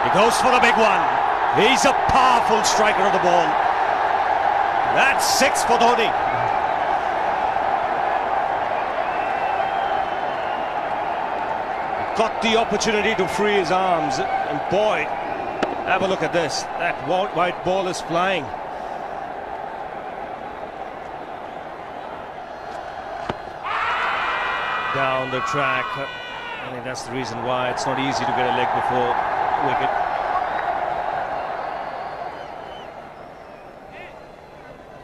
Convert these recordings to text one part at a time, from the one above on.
He goes for the big one. He's a powerful striker of the ball. That's 6 for Dhoni. Got the opportunity to free his arms, and boy, have a look at this. That white ball is flying. Down the track. I think that's the reason why it's not easy to get a leg before wicket.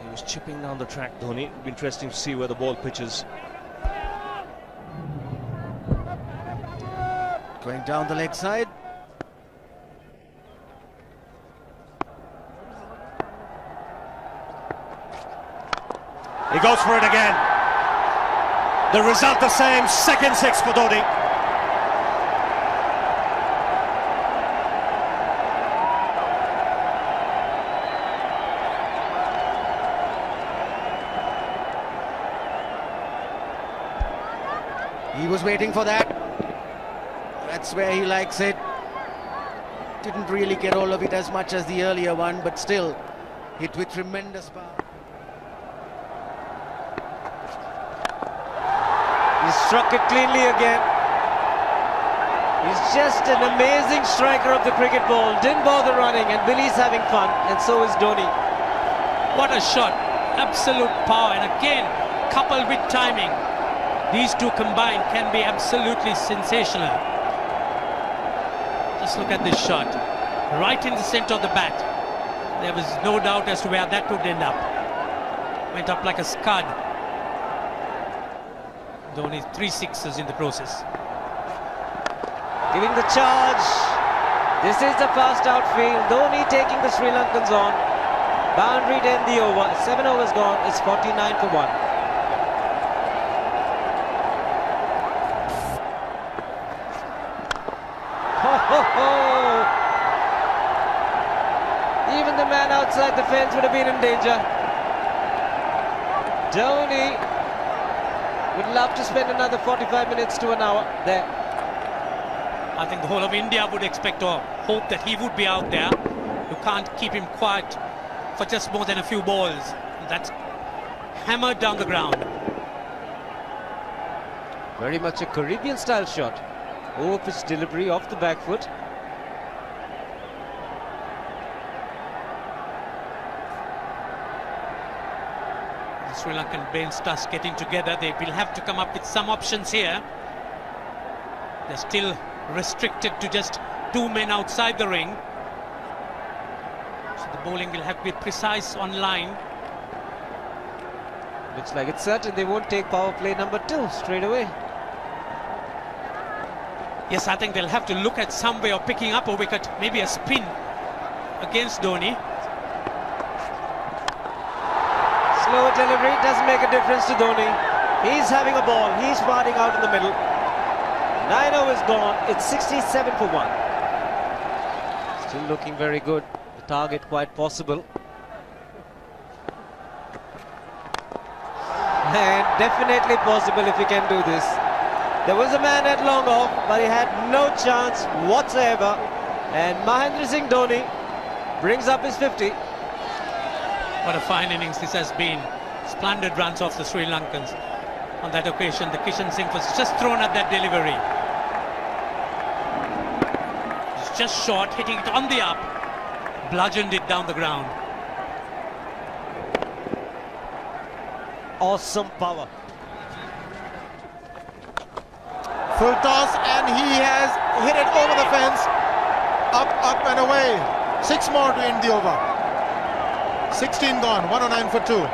He was chipping down the track, Dhoni. It'll be interesting to see where the ball pitches. Going down the leg side. He goes for it again. The result the same, second 6 for Dhoni. He was waiting for that. That's where he likes it. Didn't really get all of it as much as the earlier one, but still hit with tremendous power. He struck it cleanly again. He's just an amazing striker of the cricket ball. Didn't bother running, and Billy's having fun, and so is Dhoni. What a shot. Absolute power, and again, coupled with timing. These two combined can be absolutely sensational. Just look at this shot. Right in the center of the bat. There was no doubt as to where that would end up. Went up like a scud. Dhoni 3 sixes in the process. Giving the charge. This is the fast outfield. Dhoni taking the Sri Lankans on. Boundary to end the over. 7 overs gone. It's 49 for 1. Even the man outside the fence would have been in danger. Dhoni would love to spend another 45 minutes to an hour there. I think the whole of India would expect or hope that he would be out there. You can't keep him quiet for just more than a few balls. That's hammered down the ground. Very much a Caribbean style shot. Over-pitch delivery off the back foot. The Sri Lankan bench starts getting together. They will have to come up with some options here. They're still restricted to just 2 men outside the ring. So the bowling will have to be precise on line. Looks like it's certain they won't take power play number 2 straight away. Yes, I think they'll have to look at some way of picking up a wicket, maybe a spin against Dhoni. Slower delivery doesn't make a difference to Dhoni. He's having a ball, he's parting out in the middle. 9 overs gone, it's 67 for 1. Still looking very good, the target quite possible. And definitely possible if he can do this. There was a man at long off, but he had no chance whatsoever. And Mahendra Singh Dhoni brings up his 50. What a fine innings this has been. Splendid runs off the Sri Lankans. On that occasion, the Kishan Singh was just thrown at that delivery. It's just short, hitting it on the up. Bludgeoned it down the ground. Awesome power. Full toss, and he has hit it over the fence. Up and away. 6 more to end the over. 16 gone, 109 for 2.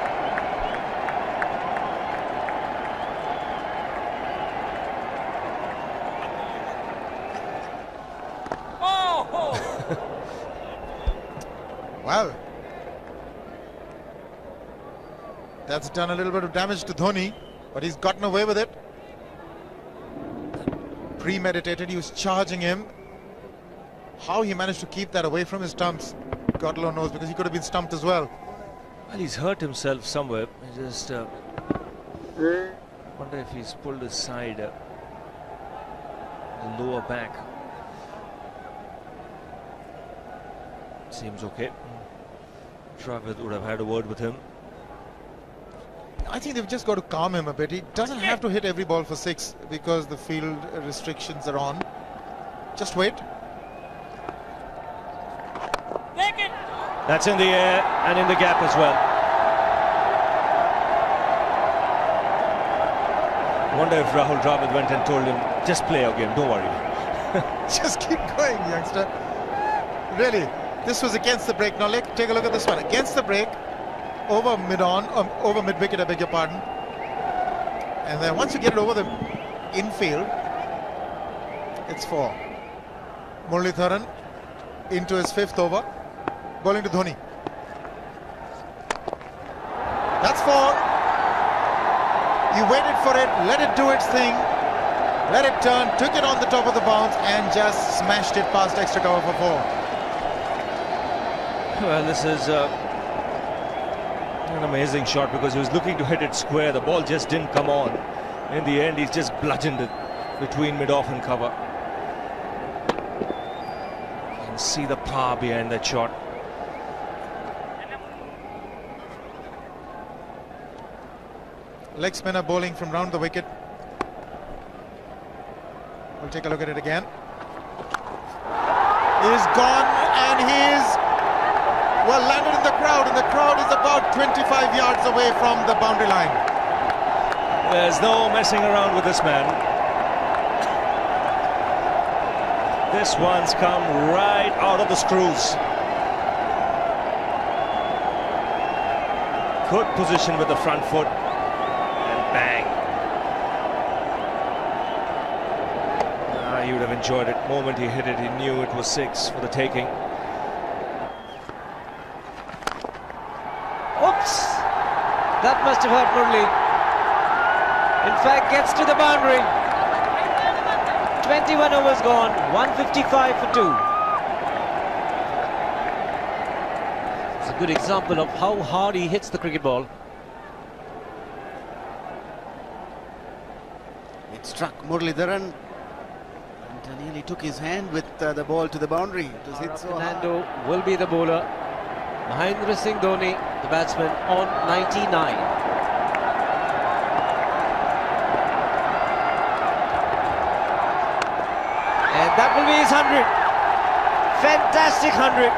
Oh! Well, that's done a little bit of damage to Dhoni, but he's gotten away with it. Premeditated, he was charging him. How he managed to keep that away from his stumps, God alone knows, because he could have been stumped as well. Well, he's hurt himself somewhere. I just wonder if he's pulled his side, the lower back. Seems okay. Travis would have had a word with him. I think they've just got to calm him a bit. He doesn't have to hit every ball for 6 because the field restrictions are on. Just wait. That's in the air and in the gap as well. I wonder if Rahul Dravid went and told him, just play your game, don't worry. Just keep going, youngster. Really, this was against the break. Now take a look at this one. Against the break, over mid-wicket, I beg your pardon. And then once you get it over the infield, it's 4. Muralitharan into his 5th over, bowling to Dhoni. That's 4. He waited for it, let it do its thing, let it turn, took it on the top of the bounce and just smashed it past extra cover for 4. Well, this is an amazing shot because he was looking to hit it square. The ball just didn't come on. In the end, he's just bludgeoned it between mid-off and cover. You can see the power behind that shot. Leg spinner bowling from round the wicket. We'll take a look at it again. He's gone and he's landed in the crowd, and the crowd is about 25 yards away from the boundary line. There's no messing around with this man. This one's come right out of the screws. Good position with the front foot. Bang. He would have enjoyed it. The moment he hit it, he knew it was 6 for the taking. Oops! That must have hurt Murli. In fact, gets to the boundary. 21 overs gone, 155 for 2. It's a good example of how hard he hits the cricket ball. Struck Muralitharan and nearly took his hand with the ball to the boundary. It was hit so hard. Fernando will be the bowler. Mahendra Singh Dhoni, the batsman, on 99. And that will be his 100. Fantastic 100.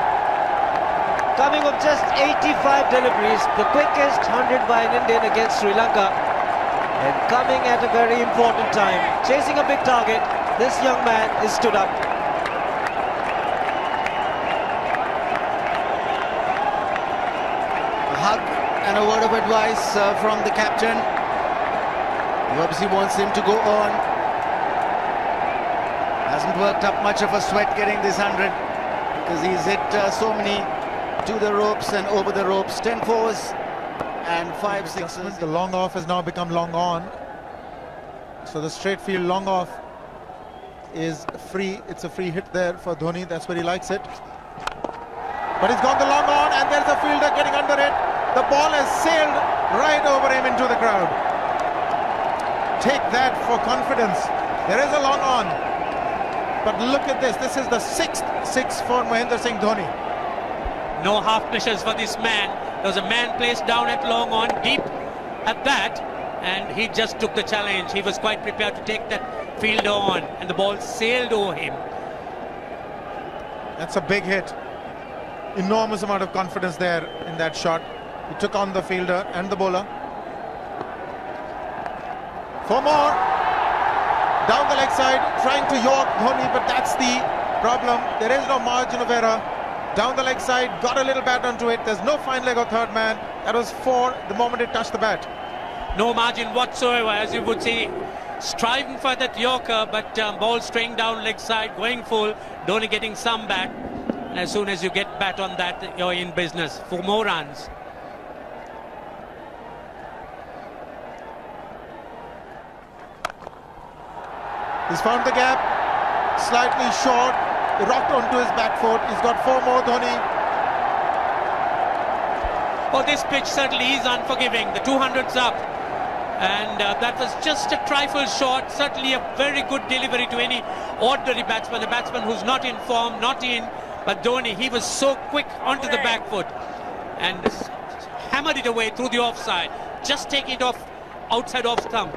Coming of just 85 deliveries, the quickest 100 by an Indian against Sri Lanka. And coming at a very important time, chasing a big target, this young man is stood up. A hug and a word of advice from the captain. He obviously wants him to go on. Hasn't worked up much of a sweat getting this 100 because he's hit so many to the ropes and over the ropes. 10 fours. And 5 sixes. The long off has now become long on. So the straight field long off is free. It's a free hit there for Dhoni. That's where he likes it. But he's gone the long on and there's a fielder getting under it. The ball has sailed right over him into the crowd. Take that for confidence. There is a long on. But look at this. This is the 6th 6 for Mahendra Singh Dhoni. No half measures for this man. There was a man placed down at long on, deep at that, and he just took the challenge. He was quite prepared to take that fielder on, and the ball sailed over him. That's a big hit. Enormous amount of confidence there in that shot. He took on the fielder and the bowler. 4 more. Down the leg side, trying to york Dhoni, but that's the problem. There is no margin of error. Down the leg side, got a little bat onto it. There's no fine leg or third man. That was 4 the moment it touched the bat. No margin whatsoever, as you would see. Striving for that yorker, but ball straying down leg side, going full. Dhoni getting some bat. And as soon as you get bat on that, you're in business for more runs. He's found the gap, slightly short, rocked onto his back foot. He's got 4 more, Dhoni. Oh, this pitch certainly is unforgiving. The 200's up. And that was just a trifle short. Certainly a very good delivery to any ordinary batsman. A batsman who's not in form, not in But Dhoni, he was so quick onto the back foot and hammered it away through the offside. Just take it off outside off stump.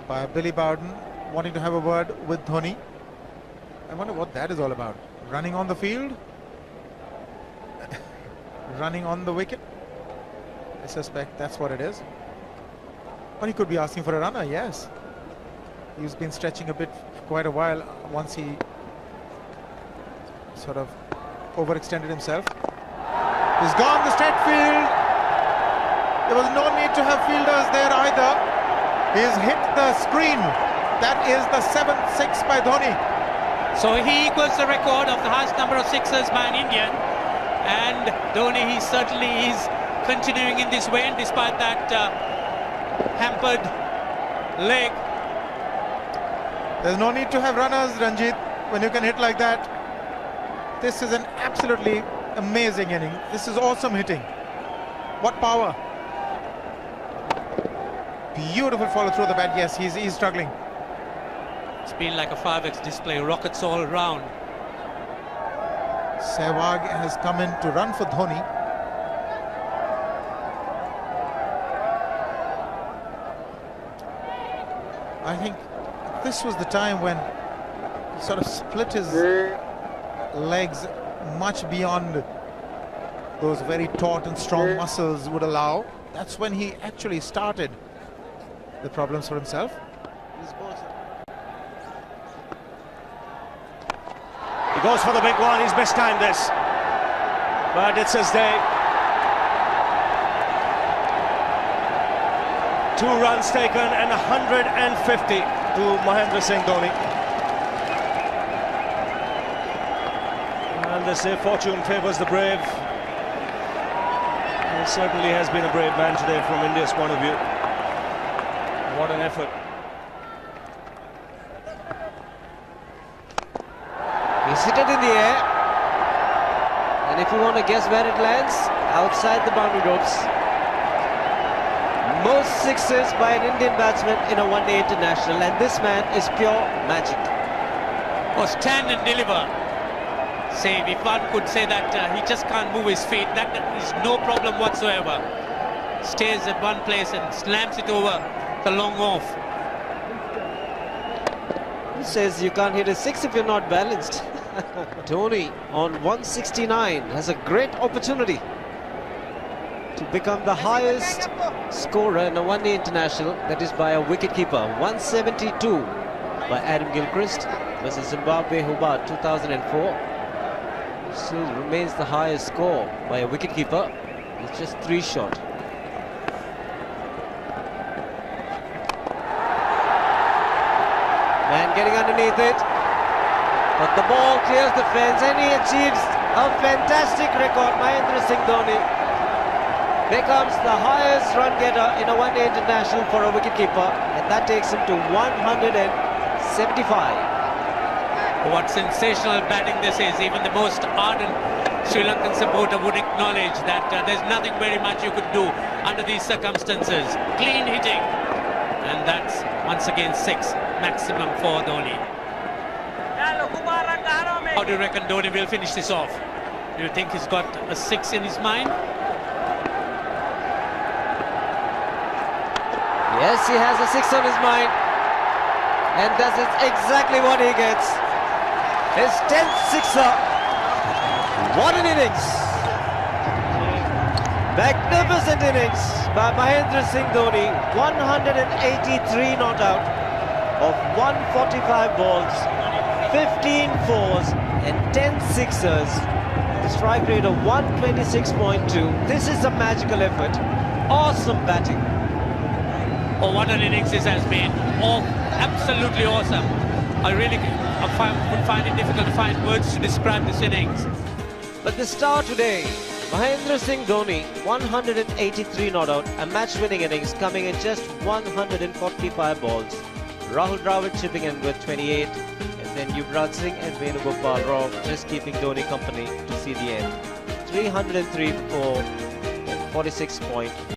By Billy Bowden wanting to have a word with Dhoni. I wonder what that is all about. Running on the field? Running on the wicket? I suspect that's what it is. Or he could be asking for a runner, yes. He's been stretching a bit for quite a while once he sort of overextended himself. He's gone the straight field. There was no need to have fielders there either. He's hit the screen. That is the 7th 6 by Dhoni. So he equals the record of the highest number of sixes by an Indian. And Dhoni, he certainly is continuing in this way, and despite that hampered leg. There's no need to have runners, Ranjit, when you can hit like that. This is an absolutely amazing inning. This is awesome hitting. What power. Beautiful follow through the bat. Yes, he's struggling. It's been like a 5x display, rockets all round. Sehwag has come in to run for Dhoni. I think this was the time when he sort of split his legs much beyond those very taut and strong muscles would allow. That's when he actually started the problems for himself. He goes for the big one. He's mistimed this, but it's his day. 2 runs taken and 150 to Mahendra Singh Dhoni. And they say fortune favours the brave. He certainly has been a brave man today from India's point of view. What an effort. He's hit it in the air. And if you want to guess where it lands, outside the boundary ropes. Most sixes by an Indian batsman in a one-day international, and this man is pure magic. Or stand and deliver. Say, if one could say that he just can't move his feet, that is no problem whatsoever. Stays at one place and slams it over the long off. Who says you can't hit a 6 if you're not balanced? Dhoni on 169 has a great opportunity to become the highest scorer in a one-day international, that is by a wicketkeeper. 172 by Adam Gilchrist versus Zimbabwe Hobart 2004. Still remains the highest score by a wicketkeeper. It's just 3 short. Man getting underneath it, but the ball clears the fence and he achieves a fantastic record. Mahendra Singh Dhoni becomes the highest run getter in a one-day international for a wicketkeeper, and that takes him to 175. What sensational batting this is. Even the most ardent Sri Lankan supporter would acknowledge that there's nothing very much you could do under these circumstances. Clean hitting, and that's once again 6 maximum for Dhoni. How do you reckon Dhoni will finish this off? Do you think he's got a 6 in his mind? Yes, he has a 6 on his mind, and that is exactly what he gets. His 10th sixer. What an innings! Magnificent innings by Mahendra Singh Dhoni. 183 not out of 145 balls, 15 fours and 10 sixers. The strike rate of 126.2. This is a magical effort. Awesome batting. Oh, what an innings this has been. Oh, absolutely awesome. I really would find it difficult to find words to describe this innings. But the star today, Mahendra Singh Dhoni, 183 not out, a match-winning innings coming in just 145 balls. Rahul Dravid chipping in with 28, and then Yuvraj Singh and Venugopal Rao just keeping Dhoni company to see the end. 303 for 46.4.